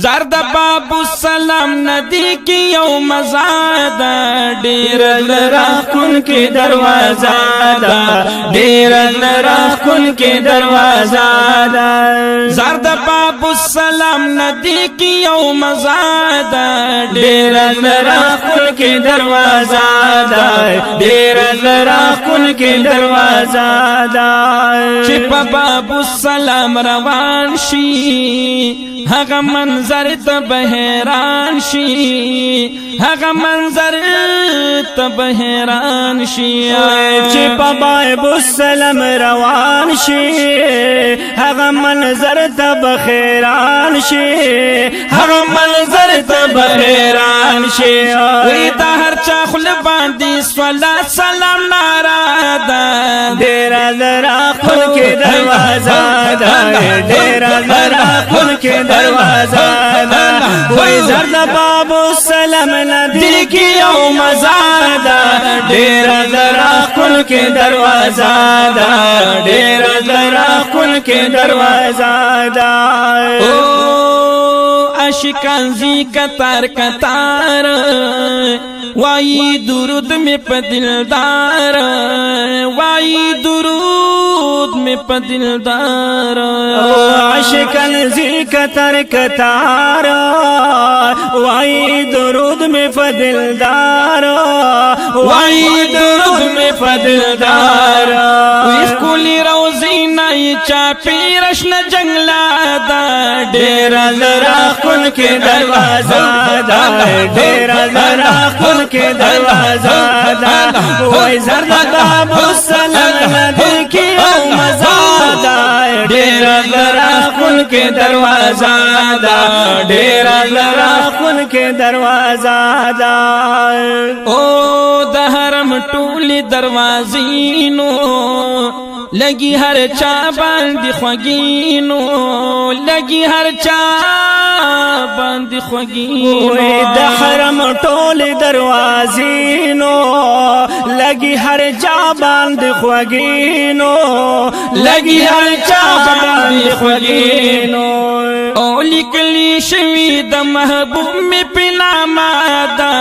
زرد باب السلام ندی کی یو مزاد ډیر لرا کن کی دروازه دا ډیر لرا کن کی دروازه دا زرد باب السلام ندی کی یو مزاد ډیر لرا کن کی دروازه دا ډیر لرا کن کی دروازه دا چې په باب السلام روان شي هغه منظر ته بهران شي هغه منظر ته بهران شي چې په باب السلام روان شي هغه منظر ته بهران شي هغه منظر ته بهران شي وی دا هر چا خل باندې صلوات سلام نارا دا ډیر زرا خل کې دروازه دا ډیر زرا خل کې دروازه وای زرد باب السلام ندی کی یو مزاد ډیر زرا خل کې دروازه دا ډیر زرا خل کې دروازه دا عاشقان زی کتار کتار وائی درود میں پا دلدار وائی درود میں پا دلدار عاشقان زی کتار کتار وائی درود میں پا دلدار وائی درود میں پا دلدار ویس کولی روزی نائی چاپی رشن جنگلا دا ډیر زرا کن کے دروازہ دا ډیر زرا کن کے دروازہ دا وای زرد باب السلام ندی کی او مزاد ډیر زرا کن کے دروازہ دا ډیر زرا کن کے دروازہ دا او د حرم ټولی دروازینو لگی ہر چا باندې خوگینو لگی ہر چا باندې خوگینو د حرم ټول دروازینو لگی ہر چا باندې خوگینو لگی ہر چا باندې خوگینو او لیکلی شوی د محبوب می پنامه دا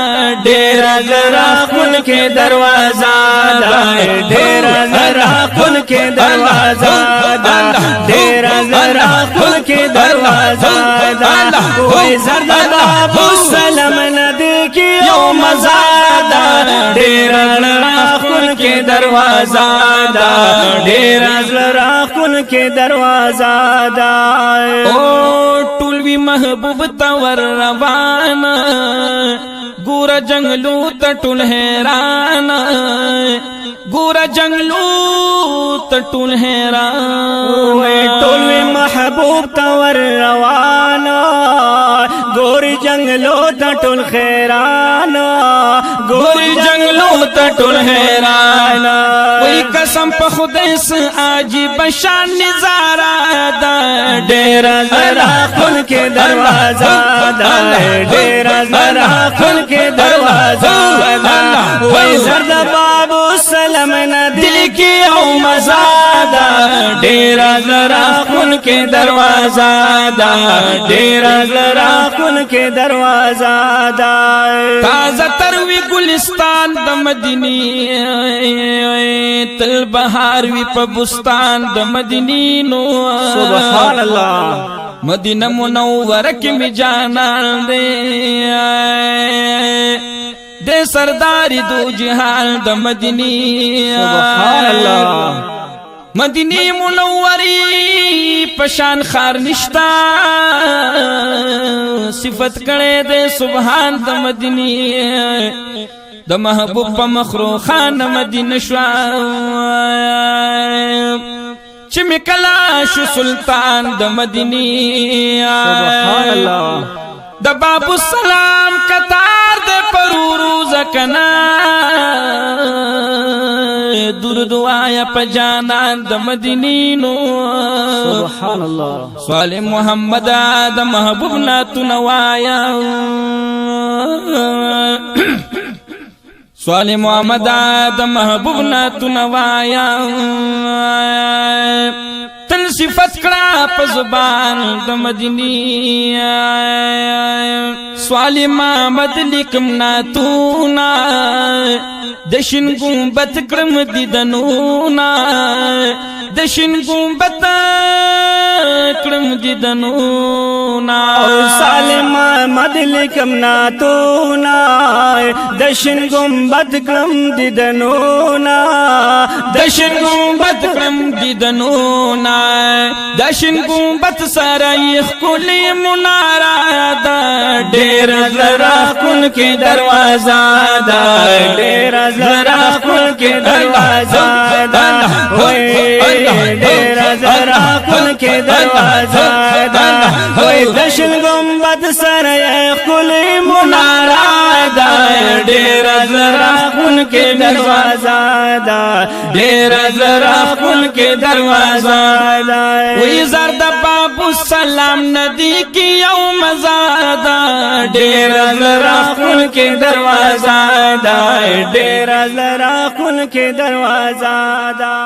ډیر زرا کن کې دروازه دا ډیر زرا کن کې دروازه دا ډیر زرا کن کې دروازه دا وای زرد باب السلام ندی کی یو مزاد ډیر زرا کن کې دروازه دا ډیر زرا کن کې دروازه دا ټول وی محبوب تور روان ګور جنگلو ته ټول حیران ګور جنگلو ته ټول حیران ټول وی محبوب تور روان ګور جنگلو ته ټول حیران ګور جنگلو ته ټول حیران وای قسم په خدای س عجیب شان نظارہ دا ډیر زرا کن کې دروازه دا ډیر زرا کن کې دروازه دا وای زرد باب السلام ندی کی او مزاد ډیر زرا کن کې دروازه دا ډیر زرا کن کې دروازه دا تازه تروی گلستان د مدینی تل بهار وی په بستان د مدینی نو سبحان الله مدینہ منورہ کی می جانان دے سرداری دو جہان د مدینی سبحان اللہ مدینی منوری پشان خار نشتا صفت کڑے دے سبحان د مدینی د محبوب په مخرو خان مدینه شوا چې مکلا شو سلطان د مدینی سبحان الله د باب السلام کتار د پرورو زکنا درود وایا په جانان د مدینی نو سبحان الله صالح محمد د محبوب ناتو نوایا صالح محمد د محبوب ناتو نوایا تل صفت کړه په زبان د مدینی سوال ما بدلیکم ناتونا دشن گنبت کرم دیدنونا دشن گنبت کرم دیدنونا سالم مدلکم ناتونا دشن گنبت کرم دیدنونا دشن گنبت کرم دیدنونا دشن گنبت سرائی خلی منارا دا ډیر زرا کن کی دروازہ دا ډیر زرا کن کی دروازہ دا ډیر زرا کن کی دروازہ دا دشن گنبد سره خلی منارا دا ډیر زرا کن کی دروازہ دا ډیر زرا کن کی دروازہ دا وی زرد بابو سلام ندی کی یوم زادا ډیر زرا کن کی دروازہ دا ډیر زرا کن کی دروازہ دا